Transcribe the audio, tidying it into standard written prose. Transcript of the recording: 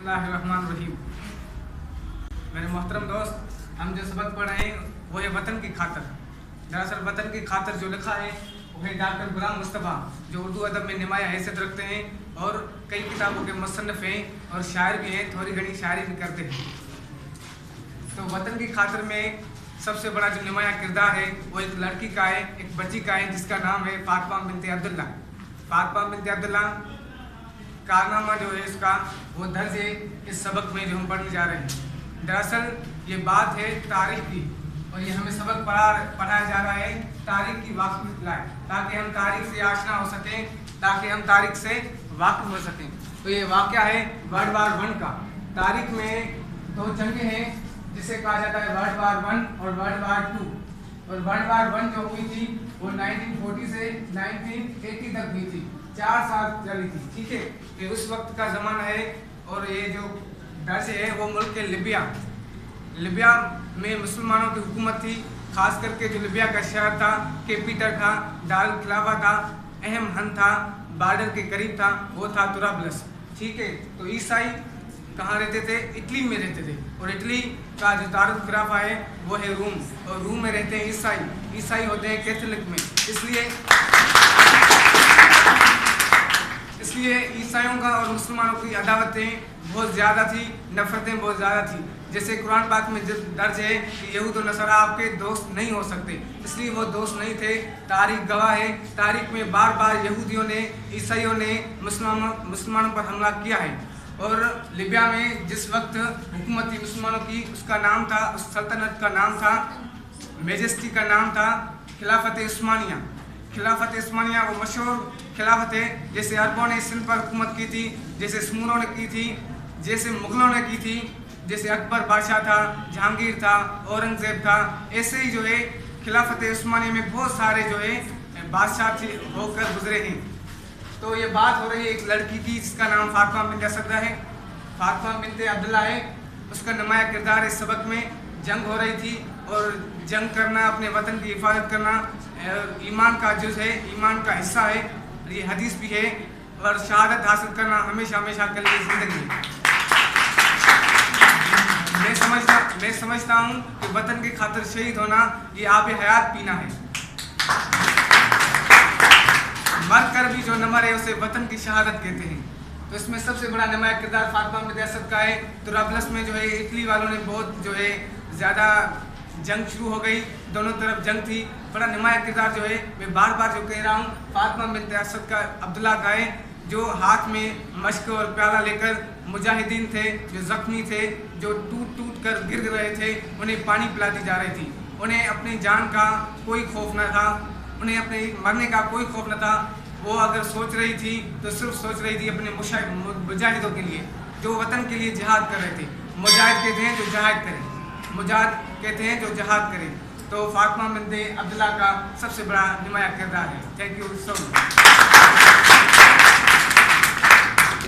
बिस्मिल्लाहिर्रहमानिर्रहीम। मेरे मोहतरम दोस्त, हम जो सबक पढ़ रहे हैं वो है वतन की खातर। दरअसल वतन की खातर जो लिखा है वो है डॉक्टर गुलाम मुस्तफ़ा, जो उर्दू अदब में नुमाया हैसियत रखते हैं और कई किताबों के मुसन्निफ़ हैं और शायर भी हैं, थोड़ी घनी शायरी भी करते हैं। तो वतन की खातर में सबसे बड़ा जो नुमाया किरदार है वो एक लड़की का है, एक बच्ची का है, जिसका नाम है फातिमा बिनते अब्दुल्ला। फातिमा बिनते अब्दुल्ला कारनामा जो है इसका वो दर्ज है इस सबक में जो हम पढ़ने जा रहे हैं। दरअसल ये बात है तारीख की और ये हमें सबक पढ़ाया जा रहा है तारीख की वाक़िफ़ लाए, ताकि हम तारीख से आशना हो सकें, ताकि हम तारीख से वाकिफ़ हो सकें। तो ये वाक़या है वर्ल्ड वार 1 का। तारीख में 2 जंगें हैं जिसे कहा जाता है वर्ल्ड वार 1 और वर्ल्ड वार 2। और वर्ल्ड वार 1 जो हुई थी वो 1940 से 1980 तक हुई थी, 4 साल चली थी। ठीक है, ये उस वक्त का ज़माना है। और ये जो दर्ज है वो मुल्क के लिबिया में मुसलमानों की हुकूमत थी। खास करके जो लिबिया का शहर था, कैपिटल था, दारुल खिलाफा था, अहम हन था, बॉर्डर के करीब था, वो था तुराबलस। ठीक है, तो ईसाई कहाँ रहते थे? इटली में रहते थे। और इटली का जो दारुल खिलाफा है वो है रूम, और रूम में रहते हैं ईसाई होते हैं कैथोलिक में। इसलिए ईसाइयों का और मुसलमानों की अदावतें बहुत ज़्यादा थी, नफ़रतें बहुत ज़्यादा थी। जैसे कुरान पाक में दर्ज है कि यहूद और नसरा आपके दोस्त नहीं हो सकते, इसलिए वो दोस्त नहीं थे। तारीख गवाह है, तारीख में बार बार यहूदियों ने, ईसाइयों ने मुसलमानों पर हमला किया है। और लिबिया में जिस वक्त हुकूमत थी मुसलमानों की, उसका नाम था, उस सल्तनत का नाम था, मेजेस्टी का नाम था खिलाफत उस्मानिया। खिलाफत उस्मानिया वो मशहूर खिलाफत है। जैसे अरबों ने सिंध पर हुकूमत की थी, जैसे सुमरों ने की थी, जैसे मुग़लों ने की थी, जैसे अकबर बादशाह था, जहांगीर था, औरंगज़ेब था, ऐसे ही जो है खिलाफत उस्मानिया में बहुत सारे जो है बादशाह होकर गुजरे हैं। तो ये बात हो रही है एक लड़की की जिसका नाम फातिमा बिनते असद है, फातिमा बिनते अब्दुल्ला है। उसका नुमाया किरदार इस सबक में जंग हो रही थी, और जंग करना, अपने वतन की हिफाजत करना ईमान का जुज़ है, ईमान का हिस्सा है। ये हदीस भी है। और शहादत हासिल करना हमेशा हमेशा के लिए ज़िंदगी। मैं समझता हूँ कि वतन की खातिर शहीद होना ये आब हयात पीना है। मर कर भी जो न मरे उसे वतन की शहादत कहते हैं। तो इसमें सबसे बड़ा नुमाया किरदार फातिमा बिनते असद का है। तुराबलस में जो है इटली वालों ने बहुत जो है ज़्यादा जंग शुरू हो गई, दोनों तरफ जंग थी। बड़ा नुमाया किरदार जो है, मैं बार बार जो कह रहा हूँ, फातिमा बिनते असद का अब्दुल्ला का है, जो हाथ में मश्क और प्याला लेकर मुजाहिदीन थे, जो ज़ख्मी थे, जो टूट कर गिर रहे थे, उन्हें पानी पिलाती जा रही थी। उन्हें अपनी जान का कोई खौफ न था, उन्हें अपने मरने का कोई खौफ न था। वो अगर सोच रही थी तो सिर्फ सोच रही थी अपने मुजाहिदों के लिए, जो वतन के लिए जिहाद कर रहे थे। मुजाहिद कहते हैं जो जिहाद करें, मुजाहिद कहते हैं जो जिहाद करें। तो फातिमा बिनते अब्दुल्ला का सबसे बड़ा नुमाया किरदार है। Thank you so much.